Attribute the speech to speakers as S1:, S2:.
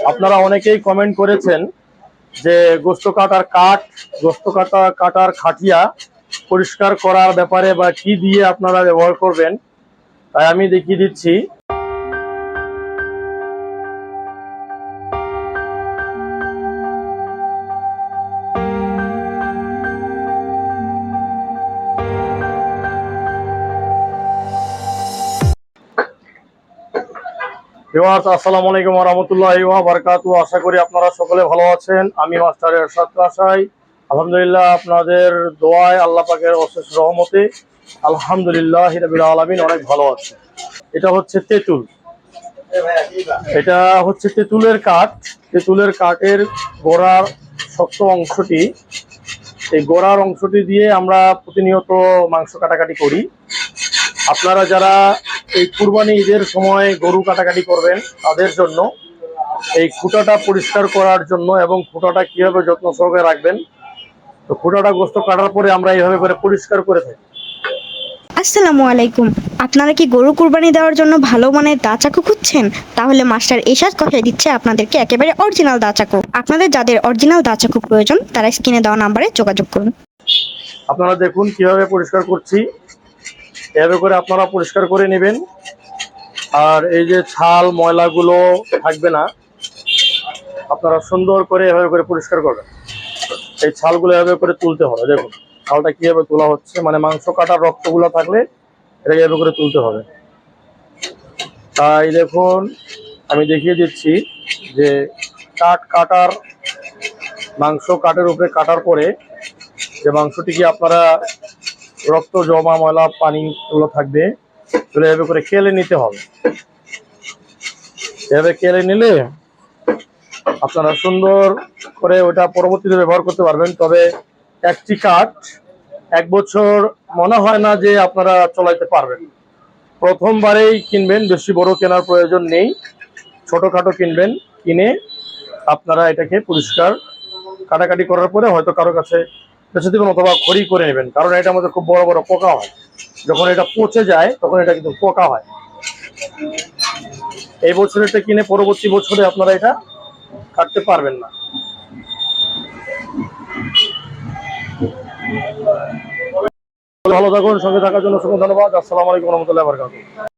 S1: আপনারা অনেকেই কমেন্ট করেছেন যে গোশত কাটার খাটিয়া পরিষ্কার করার ব্যাপারে বা কি দিয়ে আপনারা ব্যবহার করবেন, তাই আমি দেখিয়ে দিচ্ছি। ভিউয়ার্স, আসসালামু আলাইকুম ওয়া রাহমাতুল্লাহি ওয়া বারাকাতুহু। আশা করি আপনারা সকলে ভালো আছেন। আমি মাস্টার এরশাদ কাসাই। আলহামদুলিল্লাহ, আপনাদের দোয়ায়, আল্লাহ পাকের অশেষ রহমতে আলহামদুলিল্লাহি রাব্বিল আলামিন অনেক ভালো আছে। এটা হচ্ছে তেঁতুল। এটা হচ্ছে তেঁতুলের কাঠ। তেঁতুলের কাঠের গোড়ার শক্ত অংশটি, এই গোড়ার অংশটি দিয়ে আমরা প্রতিনিয়ত মাংস কাটাকাটি করি। আপনারা যারা এই কুরবানি ঈদের সময় গরু কাটাকাটি করবেন, তাদের জন্য এই খুঁটাটা পরিষ্কার করার জন্য এবং খুঁটাটা কিভাবে যত্ন সহকারে রাখবেন, তো খুঁটাটা গোশত কাটার পরে আমরা এইভাবে করে পরিষ্কার করে থাকি।
S2: আসসালামু আলাইকুম। আপনারা কি গরু কুরবানি দেওয়ার জন্য ভালো মানের দা চাকু খুঁজছেন? তাহলে মাস্টার এরশাদ কষাই দিচ্ছে আপনাদেরকে একেবারে অরিজিনাল দা চাকু। আপনাদের যাদের অরিজিনাল দা চাকু প্রয়োজন তারা স্ক্রিনে দেওয়া নাম্বারে যোগাযোগ করুন।
S1: আপনারা দেখুন কিভাবে পরিষ্কার করছি। এভাবে করে আপনারা পরিষ্কার করে নেবেন। আর এই যে ছাল ময়লাগুলো থাকবে না, আপনারা সুন্দর করে এভাবে করে পরিষ্কার করবেন। এই ছালগুলো এভাবে করে তুলতে হবে। দেখুন ছালটা কিভাবে তোলা হচ্ছে, মানে মাংস কাটার রক্তগুলো থাকলে এটাকে এভাবে করে তুলতে হবে। তাই দেখুন আমি দেখিয়ে দিচ্ছি যে মাংস কাটের উপরে কাটার পরে যে মাংসটিকে আপনারা রক্ত জমা ময়লা পানিগুলো থাকবে, এগুলো এভাবে করে কেলে নিতে হবে। এভাবে কেলে নিলে আপনারা সুন্দর করে ওটা পরবর্তীতে ব্যবহার করতে পারবেন। তবে একটি কাঠ 1 বছর মনে হয় না যে আপনারা চলাইতে পারবেন। প্রথমবারেই কিনবেন, বেশি বড় কেনার প্রয়োজন নেই, ছোটখাটো কিনবেন। কিনে আপনারা এটাকে পরিষ্কার কাটাকাটি করার পরে হয়তো কারো কাছে বেছে দেবেন অথবা খড়ি করে নেবেন, কারণ এটার মধ্যে খুব বড় বড় পোকা হয়। যখন এটা পচে যায় তখন এটা কিন্তু পোকা হয়। এই বছর এটা কিনে পরবর্তী বছরে আপনারা এটা কাটতে পারবেন না। ভালো থাকুন, সঙ্গে থাকার জন্য অসংখ্য ধন্যবাদ। আসসালামু আলাইকুম ওয়া রাহমাতুল্লাহি ওয়া বারাকাতুহু।